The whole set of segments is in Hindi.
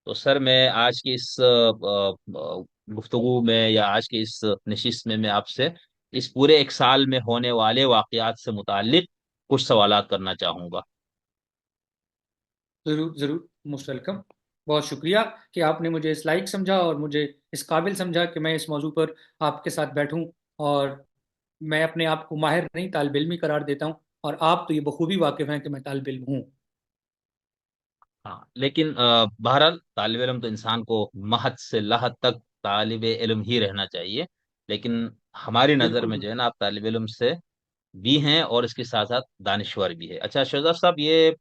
तो सर मैं आज की इस गुफ्तगू में या आज की इस नशिस्त में मैं आपसे इस पूरे एक साल में होने वाले वाकयात से मुतालिक कुछ सवालात करना चाहूंगा। जरूर जरूर, मोस्ट वेलकम। बहुत शुक्रिया कि आपने मुझे इस लायक समझा और मुझे इस काबिल समझा कि मैं इस मौजू पर आपके साथ बैठूं। और मैं अपने आप को माहिर नहीं, तालिब इल्म ही करार देता हूं। और आप तो ये बखूबी वाकिफ हैं कि मैं तालिब इल्म हूं। हाँ, लेकिन बहरहाल तालिब इल्म तो इंसान को महद से लहद तक तालिब इल्म ही रहना चाहिए। लेकिन हमारी नज़र बिल्कुल में जो बिल्कुल। है ना, आप तालिब इल्म से भी हैं और इसके साथ साथ दानिश्वर भी है। अच्छा शहजाद साहब, ये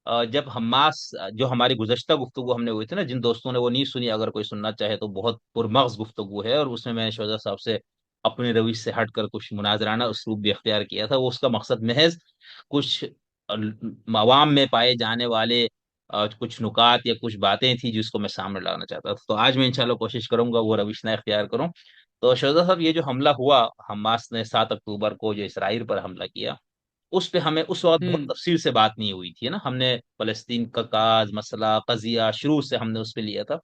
जब हमास जो हमारी गुज़श्ता गुफ्तगू हमने हुई थी ना, जिन दोस्तों ने वो नहीं सुनी, अगर कोई सुनना चाहे तो बहुत पुरमग़ज़ गुफ्तगू है, और उसमें मैंने शहजाद साहब से अपनी रविश से हटकर कुछ मुनाजराना उसलूब भी अख्तियार किया था। वो उसका मकसद महज कुछ अवाम में पाए जाने वाले कुछ नुकात या कुछ बातें थी जिसको मैं सामने लाना चाहता था। तो आज मैं इंशाल्लाह कोशिश करूंगा वो रविश ना इख्तियार करूं। तो शहजाद साहब, ये जो हमला हुआ, हमास ने 7 अक्टूबर को जो इसराइल पर हमला किया, उस पे हमें उस वक्त बहुत हम्म। तफसील से बात नहीं हुई थी ना। हमने फलस्तीन का काज मसला कजिया शुरू से हमने उस पे लिया था।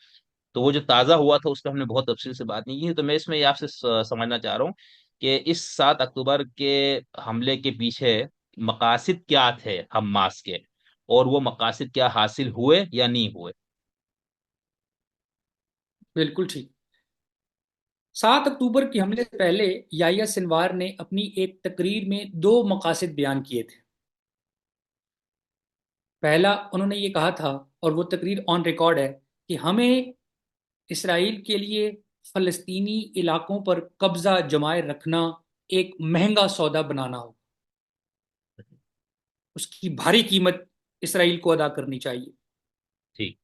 तो वो जो ताज़ा हुआ था उस पर हमने बहुत तफसील से बात नहीं की। तो मैं इसमें ये आपसे समझना चाह रहा हूँ कि इस 7 अक्टूबर के हमले के पीछे मकासद क्या थे हमास के, और वो मकासद क्या हासिल हुए या नहीं हुए। बिल्कुल ठीक। 7 अक्टूबर के हमले से पहले याहिया सिनवार ने अपनी एक तकरीर में दो मकासद बयान किए थे। पहला, उन्होंने ये कहा था, और वो तकरीर ऑन रिकॉर्ड है, कि हमें इसराइल के लिए फलस्तीनी इलाकों पर कब्जा जमाए रखना एक महंगा सौदा बनाना हो। उसकी भारी कीमत इसराइल को अदा करनी चाहिए। ठीक।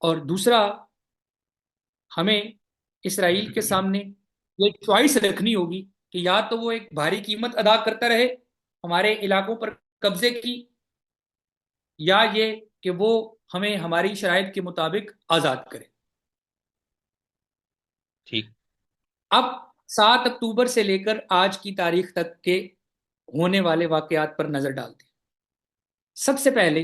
और दूसरा, हमें इसराइल के सामने ये चॉइस रखनी होगी कि या तो वो एक भारी कीमत अदा करता रहे हमारे इलाकों पर कब्जे की, या ये कि वो हमें हमारी शराइत के मुताबिक आज़ाद करे। ठीक। अब 7 अक्टूबर से लेकर आज की तारीख तक के होने वाले वाकयात पर नजर डालते हैं। सबसे पहले,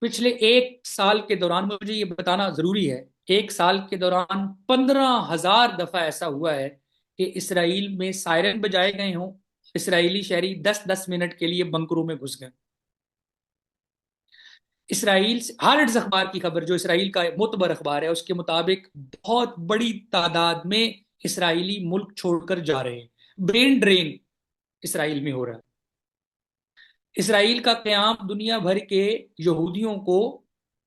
पिछले एक साल के दौरान मुझे ये बताना जरूरी है, एक साल के दौरान 15,000 दफा ऐसा हुआ है कि इसराइल में सायरन बजाए गए हों, इसराइली शहरी 10-10 मिनट के लिए बंकरों में घुस गए। इसराइल से हार्ट्स अखबार की खबर, जो इसराइल का मुतबर अखबार है, उसके मुताबिक बहुत बड़ी तादाद में इसराइली मुल्क छोड़कर जा रहे हैं। ब्रेन ड्रेन इसराइल में हो रहा है। इसराइल का क्याम दुनिया भर के यहूदियों को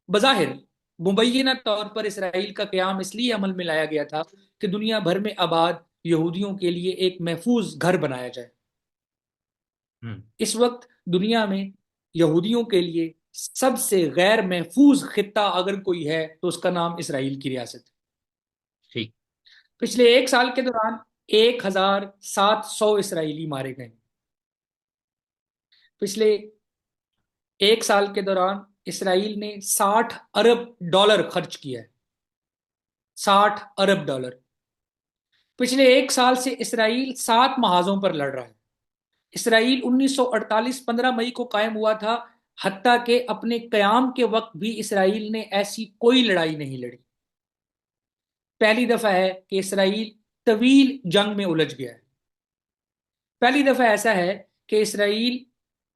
बज़ाहिर मुबैना तौर पर इसराइल का क्याम इसलिए अमल में लाया गया था कि दुनिया भर में आबाद यहूदियों के लिए एक महफूज घर बनाया जाए। हम्म। इस वक्त दुनिया में यहूदियों के लिए सबसे गैर महफूज खिता अगर कोई है तो उसका नाम इसराइल की रियासत है। ठीक। पिछले एक साल के दौरान 1,700 इसराइली मारे गए। पिछले एक साल के दौरान इसराइल ने $60 अरब खर्च किया है। $60 अरब। पिछले एक साल से इसराइल 7 महाजों पर लड़ रहा है। इसराइल 1948 15 मई को कायम हुआ था। हत्ता के अपने कयाम के वक्त भी इसराइल ने ऐसी कोई लड़ाई नहीं लड़ी। पहली दफा है कि इसराइल तवील जंग में उलझ गया है। पहली दफा ऐसा है कि इसराइल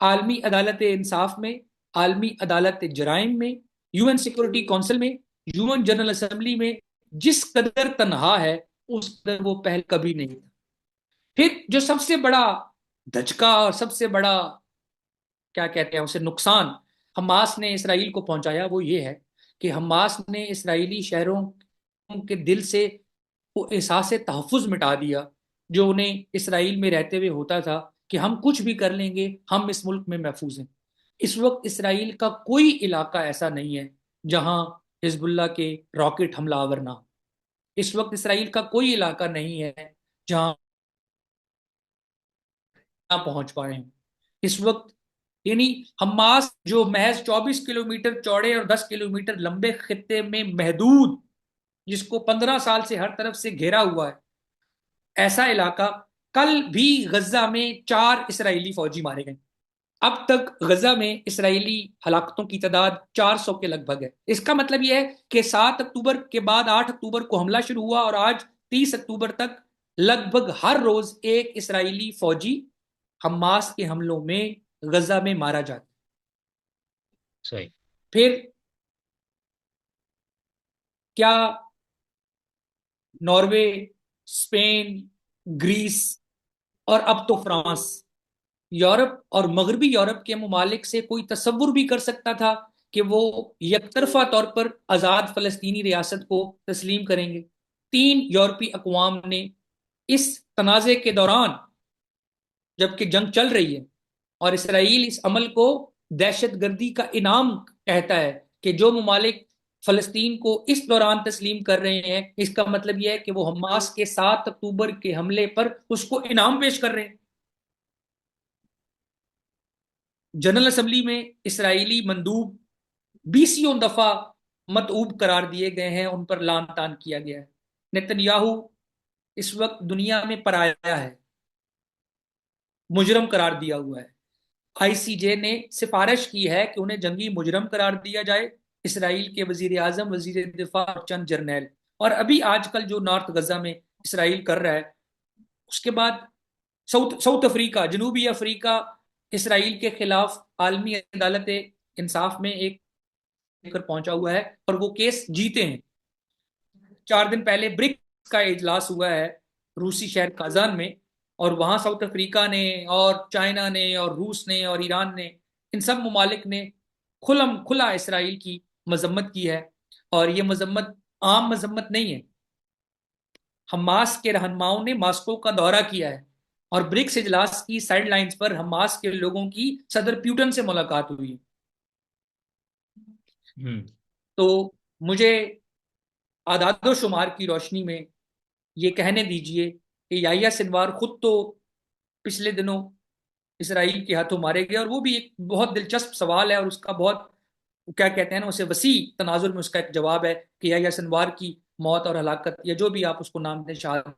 आलमी अदालत इंसाफ में, आलमी अदालत जराइम में, यूएन सिक्योरिटी काउंसिल में, यूएन जनरल असेंबली में जिस कदर तनहा है उस कदर वो पहले कभी नहीं था। फिर जो सबसे बड़ा धचका और सबसे बड़ा, क्या कहते हैं उसे, नुकसान हमास ने इसराइल को पहुंचाया, वो ये है कि हमास ने इसराइली शहरों के दिल से वो एहसास तहफ़्फ़ुज़ मिटा दिया जो उन्हें इसराइल में रहते हुए होता था, कि हम कुछ भी कर लेंगे, हम इस मुल्क में महफूज हैं। इस वक्त इसराइल का कोई इलाका ऐसा नहीं है जहां हिजबुल्लाह के रॉकेट हमलावर ना हो। इस वक्त इसराइल का कोई इलाका नहीं है जहां ना पहुंच पाए हैं। इस वक्त यानी हमास जो महज 24 किलोमीटर चौड़े और 10 किलोमीटर लंबे खित्ते में महदूद, जिसको 15 साल से हर तरफ से घेरा हुआ है, ऐसा इलाका, कल भी गजा में 4 इसराइली फौजी मारे गए। अब तक गजा में इसराइली हलाकतों की तादाद 400 के लगभग है। इसका मतलब यह है कि 7 अक्टूबर के बाद 8 अक्टूबर को हमला शुरू हुआ और आज 30 अक्टूबर तक लगभग हर रोज एक इसराइली फौजी हमास के हमलों में गजा में मारा जाता है। सही। फिर क्या नॉर्वे, स्पेन, ग्रीस और अब तो फ्रांस, यूरोप और मगरबी यूरोप के ममालिक से कोई तसव्वुर भी कर सकता था कि वो यकतरफा तौर पर आजाद फलस्तीनी रियासत को तस्लीम करेंगे? 3 यूरोपीय अकवाम ने इस तनाजे के दौरान, जबकि जंग चल रही है और इसराइल इस अमल को दहशतगर्दी का इनाम कहता है, कि जो ममालिक फलस्तीन को इस दौरान तस्लीम कर रहे हैं, इसका मतलब यह है कि वो हमास के 7 अक्टूबर के हमले पर उसको इनाम पेश कर रहे हैं। जनरल असेंबली में इसराइली मंदूब बीसियों दफा मतऊब करार दिए गए हैं, उन पर लान तान किया गया है। नेतन्याहू इस वक्त दुनिया में पराया है, मुजरम करार दिया हुआ है। आईसीजे ने सिफारिश की है कि उन्हें जंगी मुजरम करार दिया जाए, इसराइल के वजीर आजम, वजीर दिफा और चंद जर्नैल। और अभी आजकल जो नॉर्थ गजा में इसराइल कर रहा है, उसके बाद साउथ साउथ अफ्रीका, जनूबी अफ्रीका इसराइल के खिलाफ आलमी अदालत इंसाफ में एक लेकर पहुंचा हुआ है और वो केस जीते हैं। 4 दिन पहले ब्रिक्स का इजलास हुआ है रूसी शहर काजान में, और वहां साउथ अफ्रीका ने और चाइना ने और रूस ने और ईरान ने, इन सब ममालिक ने खुलम खुला इसराइल की मजम्मत की है। और ये मजम्मत आम मजम्मत नहीं है। हमास के रहनुमाओं ने मॉस्को का दौरा किया है और ब्रिक्स इजलास की साइडलाइंस पर हमास के लोगों की सदर प्यूटन से मुलाकात हुई है। हम्म। तो मुझे आदादो शुमार की रोशनी में ये कहने दीजिए कि याहिया सिनवार खुद तो पिछले दिनों इसराइल के हाथों मारे गए, और वो भी एक बहुत दिलचस्प सवाल है और उसका बहुत, क्या कहते हैं ना, उसे वसी तनाजुर में उसका एक जवाब है कि याहिया सिनवार की मौत और हलाकत, या जो भी आप उसको नाम दें, शहादत,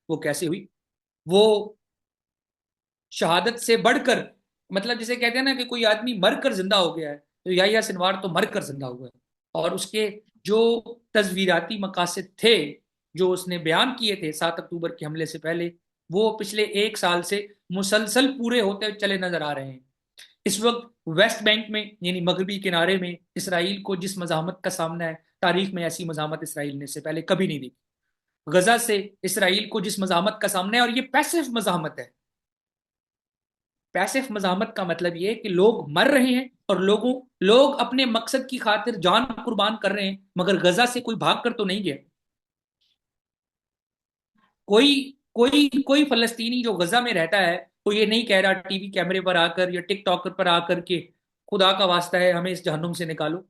वो कैसे हुई? वो शहादत से बढ़कर, मतलब जिसे कहते हैं ना कि कोई आदमी मरकर जिंदा हो गया है, तो याहिया सिनवार तो मरकर जिंदा हुआ है। और उसके जो तस्वीराती मकासद थे, जो उसने बयान किए थे 7 अक्टूबर के हमले से पहले, वो पिछले 1 साल से मुसलसल पूरे होते चले नजर आ रहे हैं। इस वक्त वेस्ट बैंक में, यानी मगरबी किनारे में, इसराइल को जिस मजामत का सामना है, तारीख में ऐसी मजामत इसराइल ने से पहले कभी नहीं देखी। गजा से इसराइल को जिस मजामत का सामना है, और ये पैसिव मजामत है। पैसिव मजामत का मतलब ये है कि लोग मर रहे हैं और लोग अपने मकसद की खातिर जान कुर्बान कर रहे हैं, मगर गजा से कोई भाग कर तो नहीं गया। कोई कोई कोई फलस्तीनी जो गजा में रहता है, वो ये नहीं कह रहा टीवी कैमरे पर आकर या टिकटॉक पर आकर के, खुदा का वास्ता है हमें इस जहन्नुम से निकालो।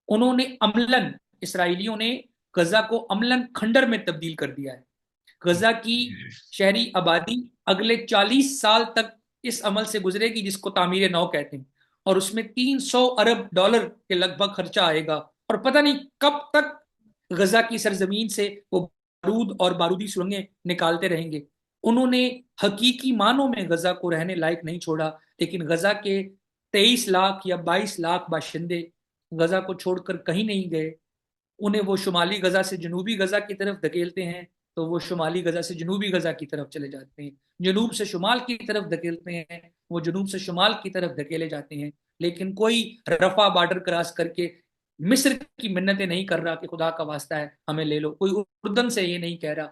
उन्होंने अमलन, इसराइलियों ने गजा को अमलन खंडर में तब्दील कर दिया है। गजा की शहरी आबादी अगले 40 साल तक इस अमल से गुजरेगी जिसको तामीर नौ कहते हैं, और उसमें $300 अरब के लगभग खर्चा आएगा। और पता नहीं कब तक गजा की सरजमीन से वो बारूद और बारूदी सुरंगें निकालते रहेंगे। उन्होंने हकीकी मानों में गजा को रहने लायक नहीं छोड़ा, लेकिन गजा के 23 लाख या 22 लाख बाशिंदे गजा को छोड़कर कहीं नहीं गए। उन्हें वो शुमाली गजा से जनूबी गजा की तरफ धकेलते हैं, तो वो शुमाली गजा से जनूबी गजा की तरफ चले जाते हैं। जनूब से शुमाल की तरफ धकेलते हैं, वो जनूब से शुमाल की तरफ धकेले जाते हैं। लेकिन कोई रफा बॉर्डर क्रॉस करके मिस्र की मिन्नतें नहीं कर रहा कि खुदा का वास्ता है हमें ले लो। कोई उर्दन से ये नहीं कह रहा।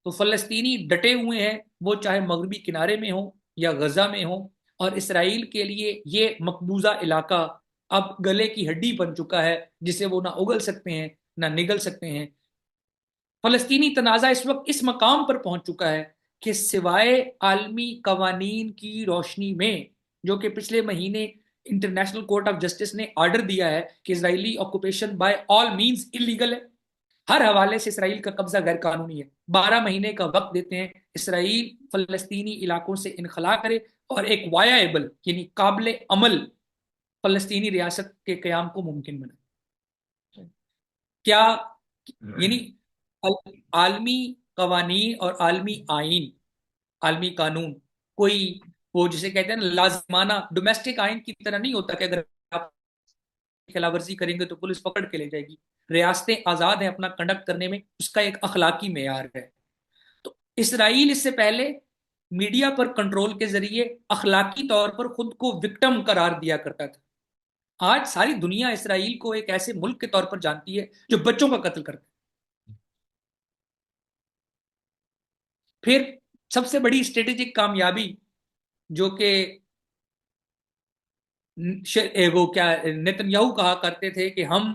तो फलस्तीनी डटे हुए हैं, वो चाहे मगरबी किनारे में हो या गजा में हो। और इसराइल के लिए ये मकबूजा इलाका अब गले की हड्डी बन चुका है, जिसे वो ना उगल सकते हैं ना निगल सकते हैं। फलस्तीनी तनाजा इस वक्त इस मकाम पर पहुंच चुका है कि सिवाय आलमी कवानीन की रोशनी में, जो कि पिछले महीने इंटरनेशनल कोर्ट ऑफ जस्टिस ने ऑर्डर दिया है कि Israeli occupation by all means illegal है, हर हवाले से इसराइल का कब्जा गैर कानूनी है। 12 महीने का वक्त देते हैं, इसराइल फलस्तीनी इलाकों से इनखला करे और एक वायाएबल यानी काबिल अमल फलस्तीनी रियासत के क्याम को मुमकिन बनाए। क्या, यानी आलमी कवानीन और आलमी आइन, आलमी कानून कोई वो जिसे कहते हैं ना लाजिमाना, डोमेस्टिक आइन की तरह नहीं होता कि अगर आप खिलाफवर्जी करेंगे तो पुलिस पकड़ के ले जाएगी। रियासतें आजाद हैं अपना कंडक्ट करने में, उसका एक अखलाकी मेयार है। तो इसराइल इससे पहले मीडिया पर कंट्रोल के जरिए अखलाकी तौर पर खुद को विक्टिम करार दिया करता था। आज सारी दुनिया इसराइल को एक ऐसे मुल्क के तौर पर जानती है जो बच्चों का कत्ल करता है। फिर सबसे बड़ी स्ट्रेटेजिक कामयाबी जो कि वो क्या नेतन्याहू कहा करते थे कि हम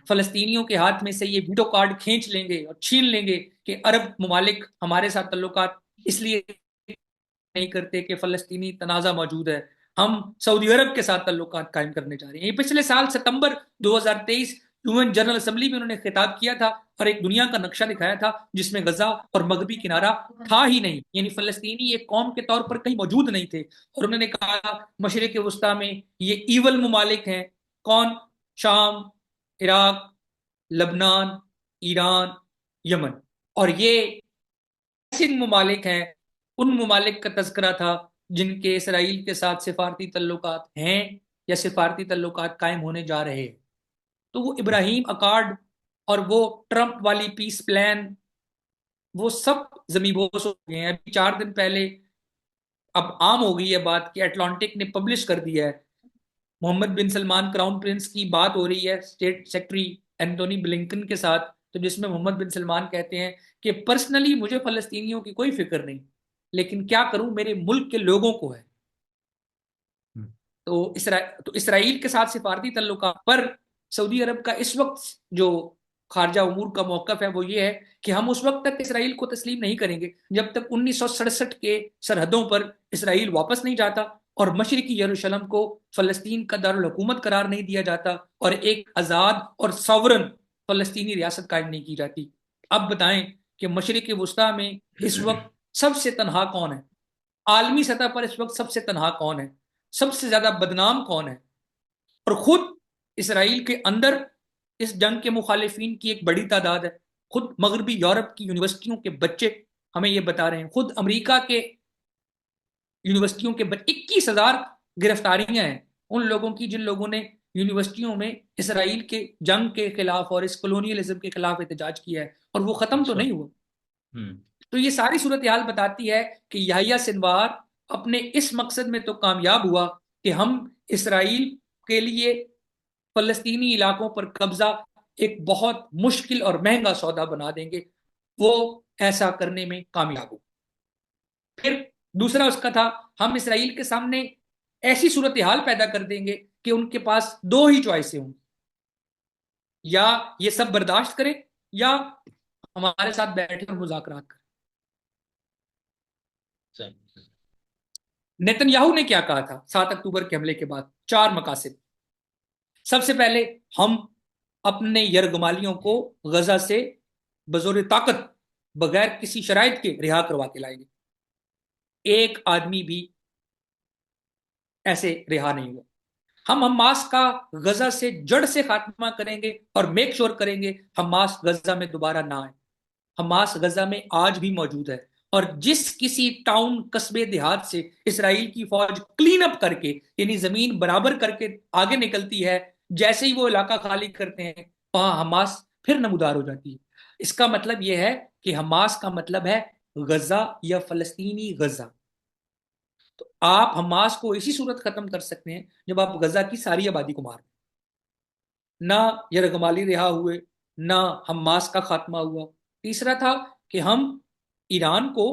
फलस्तीनियों के हाथ में से ये वीटो कार्ड खींच लेंगे और छीन लेंगे कि अरब ममालिक हमारे साथ ताल्लुकात इसलिए नहीं करते कि फलस्तीनी तनाजा मौजूद है, हम सऊदी अरब के साथ ताल्लुकात कायम करने जा रहे हैं। ये पिछले साल सितंबर 2023 यूएन जनरल असेंबली में उन्होंने खिताब किया था और एक दुनिया का नक्शा दिखाया था जिसमें गजा और मगरबी किनारा था ही नहीं, यानी फलस्तीनी एक कौम के तौर पर कहीं मौजूद नहीं थे। और उन्होंने कहा मशरिक वस्ता में ये ईवल ममालिक हैं। कौन? शाम, इराक, लबनान, ईरान, यमन। और ये ऐसे ममालिक हैं, उन ममालिक का तस्करा था जिनके इसराइल के साथ सिफारती तल्लुकात हैं या सिफारती तल्लुकात कायम होने जा रहे हैं। तो वो इब्राहिम अकॉर्ड और वो ट्रंप वाली पीस प्लान, वो सब जमीबोस हो गए हैं। अभी 4 दिन पहले, अब आम हो गई है बात कि अटलांटिक ने पब्लिश कर दिया है, मोहम्मद बिन सलमान क्राउन प्रिंस की बात हो रही है स्टेट सेक्रेटरी एंटोनी ब्लिंकन के साथ, तो जिसमें मोहम्मद बिन सलमान कहते हैं कि पर्सनली मुझे फलस्तीनियों की कोई फिक्र नहीं, लेकिन क्या करूं, मेरे मुल्क के लोगों को है। तो इसराइल के साथ सिफारती तल्लुकात पर सऊदी अरब का इस वक्त जो खारजा उमूर का मौकफ है वो ये है कि हम उस वक्त तक इसराइल को तस्लीम नहीं करेंगे जब तक 1967 के सरहदों पर इसराइल वापस नहीं जाता और मशरिकी यरूशलेम को फलस्तीन का दारुल हुकूमत करार नहीं दिया जाता और एक आजाद और सॉवरन फलस्तीनी रियासत कायम नहीं की जाती। अब बताएं कि मशरिक वस्ता में इस वक्त सबसे तनहा कौन है? आलमी सतह पर इस वक्त सबसे तनहा कौन है? सबसे ज्यादा बदनाम कौन है? और खुद इसराइल के अंदर इस जंग के मुखालिफिन की एक बड़ी तादाद है। खुद मगरबी यूरोप की यूनिवर्सिटियों के बच्चे हमें यह बता रहे हैं, खुद अमेरिका के यूनिवर्सिटियों के बच्चे, 21,000 गिरफ्तारियां हैं उन लोगों की जिन लोगों ने यूनिवर्सिटियों में इसराइल के जंग के खिलाफ और इस कॉलोनियलिज्म के खिलाफ एहतजाज किया है, और वो खत्म तो अच्छा। नहीं हुआ। हम्म। तो ये सारी सूरत हाल बताती है कि याहिया सिनवार अपने इस मकसद में तो कामयाब हुआ कि हम इसराइल के लिए फलस्तीनी इलाकों पर कब्जा एक बहुत मुश्किल और महंगा सौदा बना देंगे, वो ऐसा करने में कामयाब हुआ। फिर दूसरा उसका था, हम इसराइल के सामने ऐसी सूरत हाल पैदा कर देंगे कि उनके पास दो ही चॉइसें होंगी, या ये सब बर्दाश्त करें या हमारे साथ बैठे और मुज़ाकरात करें। सही। नेतन्याहू ने क्या कहा था 7 अक्टूबर के हमले के बाद? 4 मकासद। सबसे पहले, हम अपने यरगमालियों को गजा से बजोर ताकत बगैर किसी शराइत के रिहा करवा के लाएंगे। एक आदमी भी ऐसे रिहा नहीं हुआ। हम हमास का गजा से जड़ से खात्मा करेंगे और मेक श्योर करेंगे हमास गजा में दोबारा ना आए। हमास गजा में आज भी मौजूद है, और जिस किसी टाउन कस्बे देहात से इसराइल की फौज क्लीन अप करके, यानी जमीन बराबर करके आगे निकलती है, जैसे ही वो इलाका खाली करते हैं वहां हमास फिर नमूदार हो जाती है। इसका मतलब यह है कि हमास का मतलब है गजा या फलस्तीनी गजा। तो आप हमास को इसी सूरत खत्म कर सकते हैं जब आप गजा की सारी आबादी को मार, ना यरगमाली रिहा हुए, ना हमास का खात्मा हुआ। तीसरा था कि हम ईरान को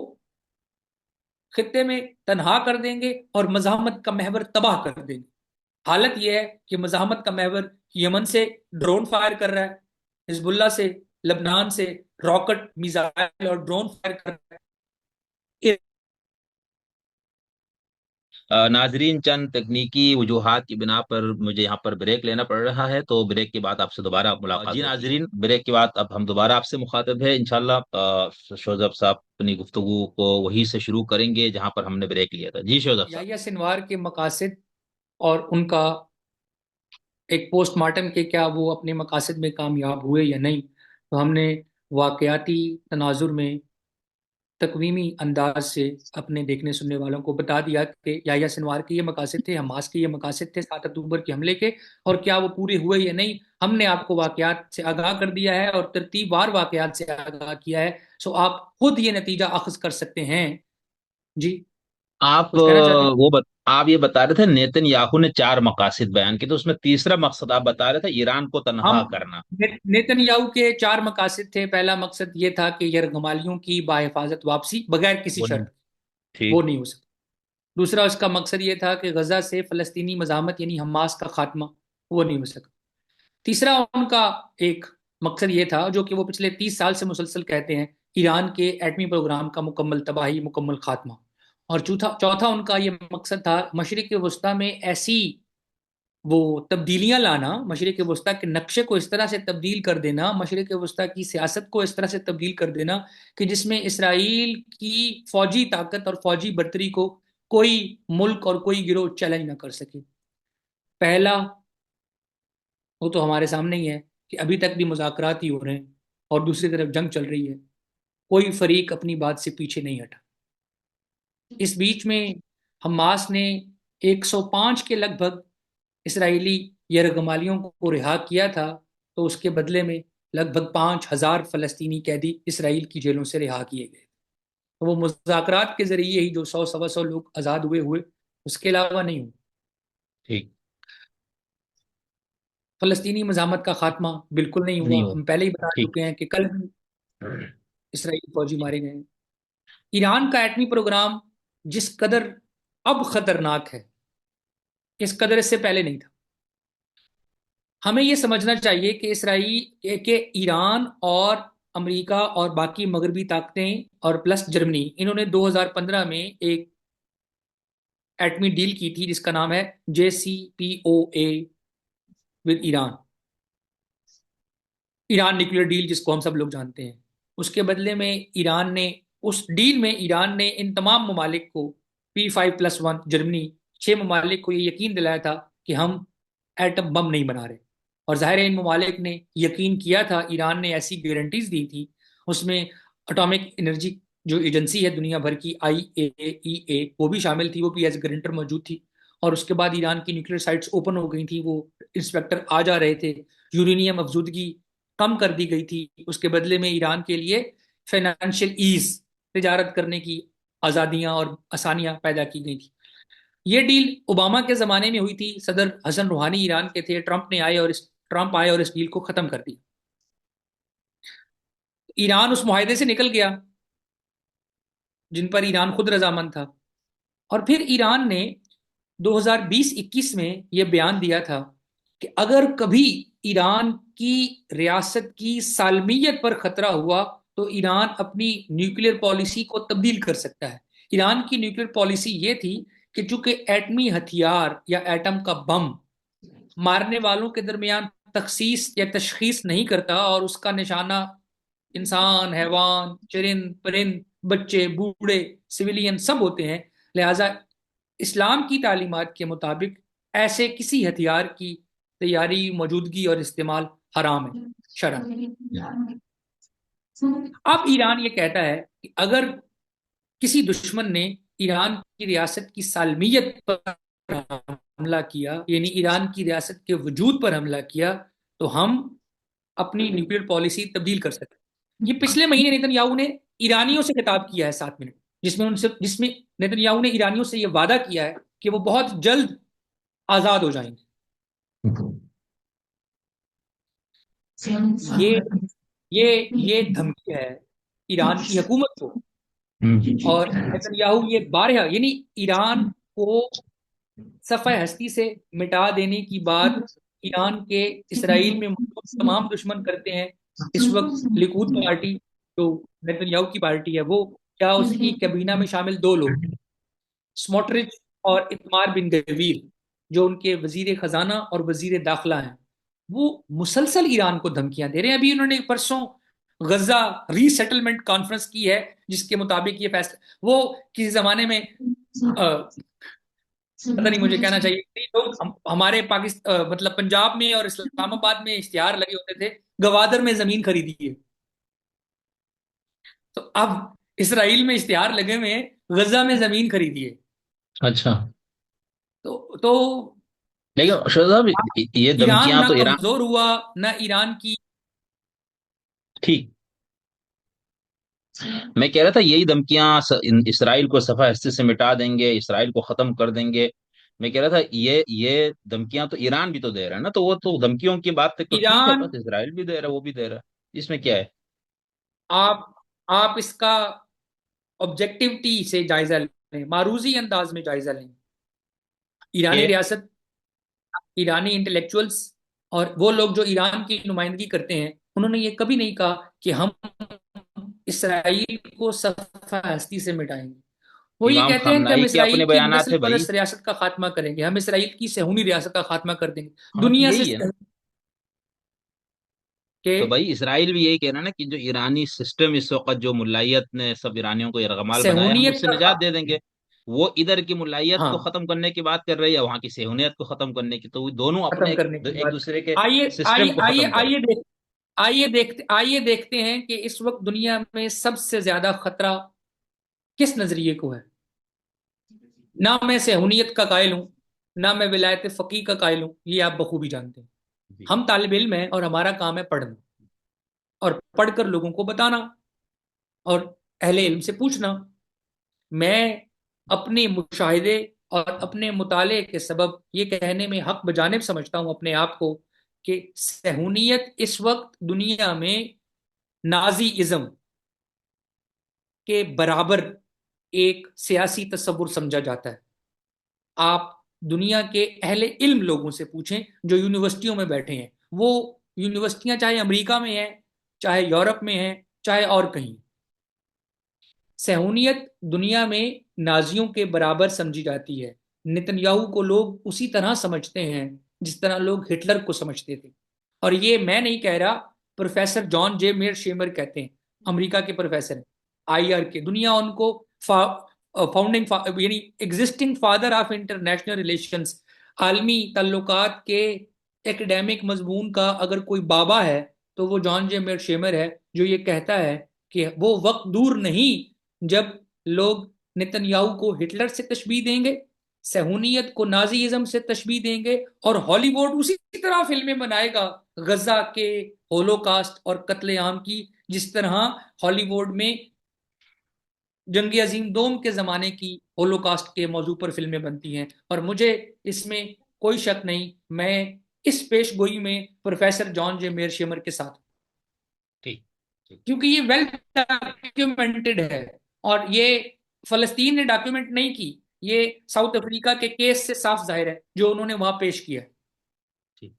खित्ते में तनहा कर देंगे और मज़ाहमत का महवर तबाह कर देंगे। हालत यह है कि मज़ाहमत का महवर यमन से ड्रोन फायर कर रहा है, हिजबुल्ला से, लबनान से रॉकेट मिसाइल और ड्रोन फायर कर रहा है। नाजरीन, चंद तकनीकी वजूहात की बिना पर मुझे यहाँ पर ब्रेक लेना पड़ रहा है, तो ब्रेक के बाद आपसे दोबारा मुलाकात जी होगी। नाजरीन, ब्रेक के बाद अब हम दोबारा आपसे मुखातिब है इंशाल्लाह। शोजब साहब अपनी गुफ्तगू को वहीं से शुरू करेंगे जहां पर हमने ब्रेक लिया था। जी शोजब साहब। याहिया सिनवार के मकासद और उनका एक पोस्टमार्टम के, क्या वो अपने मकासद में कामयाब हुए या नहीं, तो हमने वाकयाती तनाजुर में तकवीमी अंदाज से अपने देखने सुनने वालों को बता दिया कि याह्या सिनवार के ये मकासद थे, हमास के ये मकासद थे 7 अक्टूबर के हमले के, और क्या वो पूरे हुए या नहीं। हमने आपको वाकयात से आगाह कर दिया है और तरतीबवार वाकयात से आगाह किया है। सो आप खुद ये नतीजा अखज कर सकते हैं। जी, आप कुछ कहना चाहते हैं? आप ये बता रहे थे नेतन्याहू ने 4 मकासद बयान किए, तो उसमें तीसरा मकसद आप बता रहे थे ईरान को हम तनहा करना। नेतन्याहू के 4 मकासद थे। पहला मकसद ये था कि यरगमालियों की बाहिफाजत वापसी बगैर किसी वो नहीं। शर्त, वो ठीक। नहीं हो सकती। दूसरा उसका मकसद ये था कि गजा से फलस्तीनी मजामत यानी हमास का खात्मा, वो नहीं हो सका। तीसरा उनका एक मकसद ये था, जो कि वो पिछले 30 साल से मुसलसल कहते हैं, ईरान के एटमी प्रोग्राम का मुकम्मल तबाही, मुकम्मल खात्मा। और चौथा चौथा उनका ये मकसद था मशरिक वस्ता में ऐसी वो तब्दीलियां लाना, मशरिक वस्ता के नक्शे को इस तरह से तब्दील कर देना, मशरिक वस्ता की सियासत को इस तरह से तब्दील कर देना कि जिसमें इसराइल की फौजी ताकत और फौजी बर्तरी को कोई मुल्क और कोई गिरोह चैलेंज ना कर सके। पहला, वो तो हमारे सामने ही है कि अभी तक भी मुज़ाकरात ही हो रहे हैं और दूसरी तरफ जंग चल रही है। कोई फरीक अपनी बात से पीछे नहीं हटा। इस बीच में हमास ने 105 के लगभग इसराइली यरगमालियों को रिहा किया था, तो उसके बदले में लगभग 5,000 फलस्तीनी कैदी इसराइल की जेलों से रिहा किए गए। तो वो मुज़ाकरात के जरिए ही जो 100 सवा 100 लोग आज़ाद हुए हुए, उसके अलावा नहीं हुए। ठीक। फलस्तीनी मज़ामत का खात्मा बिल्कुल नहीं नहीं हुआ। हो। हम पहले ही बता ठीक। चुके हैं कि कल भी इसराइली फौजी मारे गए हैं। ईरान का एटमी प्रोग्राम जिस कदर अब खतरनाक है, इस कदर इससे पहले नहीं था। हमें यह समझना चाहिए कि इसराइल के ईरान और अमेरिका और बाकी मगरबी ताकतें और प्लस जर्मनी, इन्होंने 2015 में एक एटमी डील की थी जिसका नाम है JCPOA with Iran, Iran nuclear deal, जिसको हम सब लोग जानते हैं। उसके बदले में ईरान ने, उस डील में ईरान ने इन तमाम ममालिक को, P5+1 जर्मनी, 6 ममालिक को ये यकीन दिलाया था कि हम एटम बम नहीं बना रहे। और जाहिर है इन ममालिक ने यकीन किया था, ईरान ने ऐसी गारंटीज दी थी। उसमें अटोमिक एनर्जी जो एजेंसी है दुनिया भर की, IAEA, वो भी शामिल थी, वो भी एज गारंटर मौजूद थी। और उसके बाद ईरान की न्यूक्लियर साइट्स ओपन हो गई थी, वो इंस्पेक्टर आ जा रहे थे, यूरेनियम अफजूदगी कम कर दी गई थी। उसके बदले में ईरान के लिए फाइनेंशियल ईज, तिजारत करने की आज़ादियां और आसानियां पैदा की गई थी। ये डील ओबामा के ज़माने में हुई थी, सदर हसन रूहानी ईरान के थे। ट्रंप आए और इस डील को ख़त्म कर दिया। ईरान उस मुआहदे से निकल गया जिन पर ईरान खुद रजामंद था। और फिर ईरान ने 2020-21 में यह बयान दिया था कि अगर कभी ईरान की रियासत की सालमियत पर खतरा हुआ तो ईरान अपनी न्यूक्लियर पॉलिसी को तब्दील कर सकता है। ईरान की न्यूक्लियर पॉलिसी ये थी कि चूंकि एटमी हथियार या एटम का बम मारने वालों के दरमियान तखसीस या तशखीस नहीं करता और उसका निशाना इंसान, हैवान, चरिंद परिंद, बच्चे, बूढ़े, सिविलियन सब होते हैं। लिहाजा इस्लाम की तालीमात के मुताबिक ऐसे किसी हथियार की तैयारी, मौजूदगी और इस्तेमाल हराम है शरन। अब ईरान ये कहता है कि अगर किसी दुश्मन ने ईरान की रियासत की सालमियत पर हमला किया, यानी ईरान की रियासत के वजूद पर हमला किया, तो हम अपनी न्यूक्लियर पॉलिसी तब्दील कर सकते हैं। ये पिछले महीने नेतन्याहू ने ईरानियों से खिताब किया है 7 मिनट, जिसमें नेतन्याहू ने ईरानियों से यह वादा किया है कि वो बहुत जल्द आजाद हो जाएंगे। ये ये ये धमकी है ईरान की हुकूमत को। और नेतन्याहू ये बारहा, यानी ईरान को सफ़े हस्ती से मिटा देने की बात ईरान के इसराइल में मौजूद तमाम दुश्मन करते हैं। इस वक्त लिकूद पार्टी, जो नेतन्याहू की पार्टी है, वो क्या उसकी कैबिना में शामिल 2 लोग, स्मोटरिच और इतमार बिन गवीर, जो उनके वजीर खजाना और वजीर दाखिला हैं, वो मुसलसल ईरान को धमकियां दे रहे हैं। अभी उन्होंने परसों गजा रीसेटलमेंट कॉन्फ्रेंस की है, जिसके मुताबिक ये फैसला, वो किसी जमाने में पता नहीं मुझे कहना चाहिए, कई लोग हमारे पाकिस्तान मतलब पंजाब में और इस्लामाबाद में इश्तिहार लगे होते थे, गवादर में जमीन खरीदी है। तो अब इसराइल में इश्तिहार लगे हुए हैं, गजा में जमीन खरीदिए। अच्छा। तो लेकिन शोएब साहब, ये ईरान धमकियां ना तो ईरान, कमजोर हुआ, ना ईरान की। ठीक, मैं कह रहा था यही धमकियां इसराइल को सफा हस्ती से मिटा देंगे, इसराइल को खत्म कर देंगे। मैं कह रहा था ये धमकियां तो ईरान भी तो दे रहा है ना, तो वो तो धमकियों की बात तक तो ठीक है, ईरान, बस इसराइल भी दे रहा है, वो भी दे रहा है, इसमें क्या है? आप आप इसका ऑब्जेक्टिविटी से जायजा लें, मारूजी अंदाज में जायजा लें। ईरानी कि रियासत, ईरानी इंटेलेक्चुअल्स और वो लोग जो ईरान की नुमाइंदगी करते हैं, उन्होंने ये कभी नहीं कहा कि हम इसराइल को सफा हस्ती से मिटाएंगे। वो ये इमाम कहते हैं कि हम खामनाई के इसराइल अपने की बयानात नस्ल है भाई। परस्त रियासत का खात्मा करेंगे, हम इसराइल की सेहूनी रियासत का खात्मा कर देंगे हाँ तो दुनिया से। यही है ना। के तो भाई इसराइल भी यही कह रहा है ना कि जो ईरानी सिस्टम इस वक्त जो मुल्लायत ने सब ईरानियों को यरगमाल बनाया, हम सेहूनियत उससे का निजात दे देंगे। वो इधर की मुल्लायत को हाँ, खत्म करने की बात कर रही है, वहां की सेहूनियत को खत्म करने की, तो वो दोनों खत्म अपने करने की एक बात। दूसरे के आइए सिस्टम आइए को आइए खत्म कर। आइए देखते हैं कि इस वक्त दुनिया में सबसे ज्यादा खतरा किस नजरिए को है। ना मैं सेहूनियत का कायल हूं, ना मैं विलायत फकीह का कायल हूं, ये आप बखूबी जानते हैं। जी। हम तालिब इल्म हैं और हमारा काम है पढ़ना, और पढ़कर लोगों को बताना, और अहले इल्म से पूछना। मैं अपने मुशाहिदे और अपने मुताले के सबब ये कहने में हक बजानिब समझता हूं अपने आप को कि सहूनियत इस वक्त दुनिया में नाजीइज्म के बराबर एक सियासी तस्वुर समझा जाता है। आप दुनिया के अहले इल्म लोगों से पूछें जो यूनिवर्सिटियों में बैठे हैं, वो यूनिवर्सिटियां चाहे अमेरिका में हैं, चाहे यूरोप में हैं, चाहे और कहीं, सहूनियत दुनिया में नाजियों के बराबर समझी जाती है। नेतन्याहू को लोग उसी तरह समझते हैं जिस तरह लोग हिटलर को समझते थे। और ये मैं नहीं कह रहा, प्रोफेसर जॉन जे मेयर शेमर कहते हैं, अमेरिका के प्रोफेसर हैं, आईआर के। दुनिया उनको फाउंडिंग यानी existing father of international relations, आलमी ताल्लुकात के एकेडमिक मजमून का अगर कोई बाबा है तो वो जॉन जे मेयर शेमर है, जो ये कहता है कि वो वक्त दूर नहीं जब लोग नेतन्याहू को हिटलर से तशबीह देंगे, सहूनियत को नाजीइज्म से तशबीह देंगे, और हॉलीवुड उसी तरह फिल्में बनाएगा गजा के होलोकास्ट और कत्लेआम की, जिस तरह हॉलीवुड में जंग अजीम दोम के जमाने की होलोकास्ट के मौजू पर फिल्में बनती हैं। और मुझे इसमें कोई शक नहीं, मैं इस पेशगोई में प्रोफेसर जॉन जे मेयर शेमर के साथ, ठीक। ठीक। क्योंकि ये वेल डॉक्यूमेंटेड है। और ये फलस्तीन ने डॉक्यूमेंट नहीं की, ये साउथ अफ्रीका के केस से साफ जाहिर है जो उन्होंने वहां पेश किया। ठीक।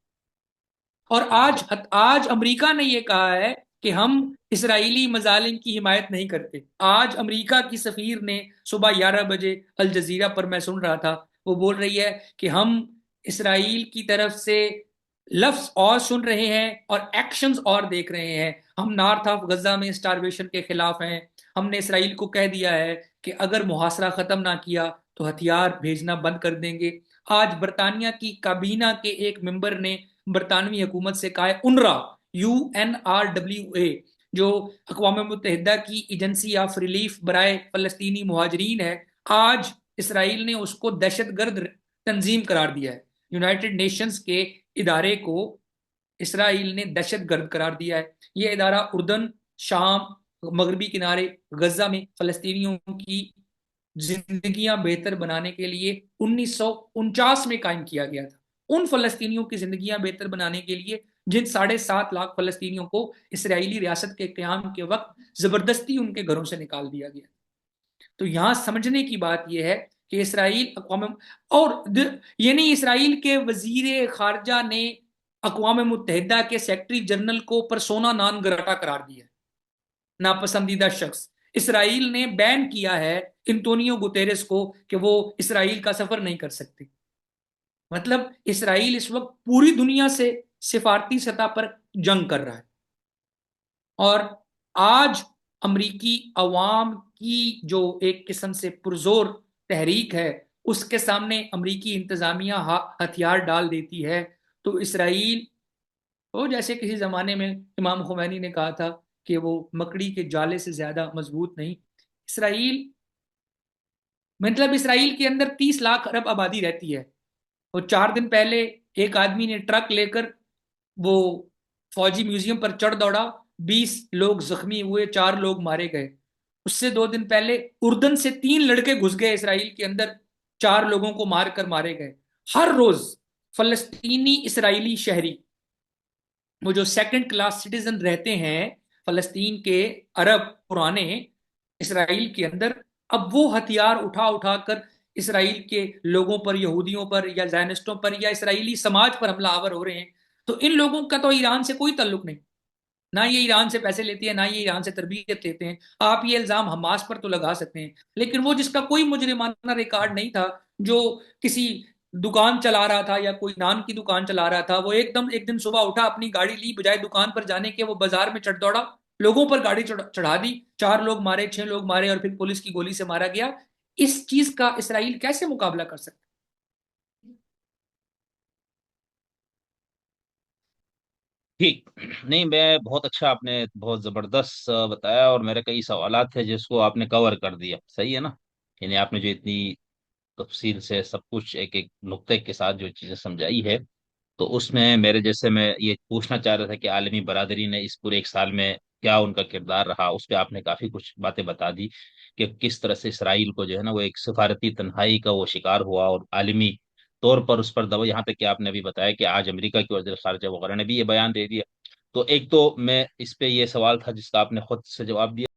और ठीक है। आज आज अमेरिका ने ये कहा है कि हम इसराइली मजालिम की हिमायत नहीं करते। आज अमेरिका की सफीर ने सुबह 11 बजे अल जजीरा पर, मैं सुन रहा था, वो बोल रही है कि हम इसराइल की तरफ से लफ्ज और सुन रहे हैं और एक्शंस और देख रहे हैं। हम नॉर्थ ऑफ गजा में स्टारवेशन के खिलाफ हैं। हमने इसराइल को कह दिया है कि अगर मुहासरा खत्म ना किया तो हथियार भेजना बंद कर देंगे। आज बरतानिया की काबीना के एक मेंबर ने बरतानवी हुकूमत से कहा है, उनरा, UNRWA, जो अकवाम मुतहदा की एजेंसी ऑफ रिलीफ बराए फलस्तीनी मुहाजरीन है, आज इसराइल ने उसको दहशतगर्द तंजीम करार दिया है। यूनाइटेड नेशंस के इदारे को इसराइल ने दहशतगर्द करार दिया है। यह इदारा उर्दन, शाम, मगरबी किनारे, गजा में फलस्तीनियों की जिंदगियां बेहतर बनाने के लिए 1949 में कायम किया गया था। उन फलस्तीनियों की जिंदगियां बेहतर बनाने के लिए जिन 7.5 लाख फलस्तीनियों को इसराइली रियासत के क्याम के वक्त जबरदस्ती उनके घरों से निकाल दिया गया। तो यहां समझने की बात यह है कि इसराइल अक़वाम, और ये नहीं, इसराइल के वजीर खारजा ने अक़वाम मुत्तहिदा के सेक्रेटरी जनरल को परसोना नॉन ग्राटा करार दिया, नापसंदीदा शख्स। इसराइल ने बैन किया है इंतोनियो गुतेरेस को कि वो इसराइल का सफर नहीं कर सकते। मतलब इसराइल इस वक्त पूरी दुनिया से सिफारती सतह पर जंग कर रहा है। और आज अमरीकी अवाम की जो एक किस्म से पुरजोर तहरीक है, उसके सामने अमरीकी इंतजामिया हथियार डाल देती है, तो इसराइल, वो जैसे किसी जमाने में इमाम खुमैनी ने कहा था कि वो मकड़ी के जाले से ज्यादा मजबूत नहीं, इसराइल, मतलब इसराइल के अंदर 30 लाख अरब आबादी रहती है। और 4 दिन पहले एक आदमी ने ट्रक लेकर वो फौजी म्यूजियम पर चढ़ दौड़ा, 20 लोग जख्मी हुए, 4 लोग मारे गए। उससे 2 दिन पहले उर्दन से 3 लड़के घुस गए इसराइल के अंदर, 4 लोगों को मारकर मारे गए। हर रोज फलस्तीनी इसराइली शहरी, वो जो सेकंड क्लास सिटीजन रहते हैं फलस्तीन के, अरब पुराने इसराइल के अंदर, अब वो हथियार उठा उठा कर इसराइल के लोगों पर, यहूदियों पर या ज़ायनिस्टों पर या इसराइली समाज पर हमलावर हो रहे हैं। तो इन लोगों का तो ईरान से कोई ताल्लुक नहीं, ना ये ईरान से पैसे लेती है, ना ये ईरान से तरबियत लेते हैं। आप ये इल्जाम हमास पर तो लगा सकते हैं, लेकिन वो जिसका कोई मुजरिमाना रिकॉर्ड नहीं था, जो किसी दुकान चला रहा था या कोई नान की दुकान चला रहा था, वो एकदम एक दिन सुबह उठा, अपनी गाड़ी ली, बजाय दुकान पर जाने के वो बाजार में चढ़ दौड़ा, लोगों पर गाड़ी चढ़ा दी, 4 लोग मारे, 6 लोग मारे, और फिर पुलिस की गोली से मारा गया। इस चीज का इसराइल कैसे मुकाबला कर सकता ठीक। नहीं, मैं बहुत अच्छा, आपने बहुत जबरदस्त बताया, और मेरे कई सवालात थे जिसको आपने कवर कर दिया, सही है ना। यानी आपने जो इतनी तफसील से सब कुछ एक एक नुक्ते के साथ जो चीजें समझाई है, तो उसमें मेरे जैसे मैं ये पूछना चाह रहा था कि आलमी बरादरी ने इस पूरे एक साल में क्या उनका किरदार रहा, उस पर आपने काफी कुछ बातें बता दी कि किस तरह से इसराइल को जो है ना वो एक सिफारती तन्हाई का वो शिकार हुआ, और आलमी तौर पर उस पर दबाव, यहाँ तक कि आपने अभी बताया कि आज अमेरिका के वजीर खारजा वगैरह ने भी ये बयान दे दिया। तो एक तो मैं इस पे ये सवाल था जिसका आपने खुद से जवाब दिया।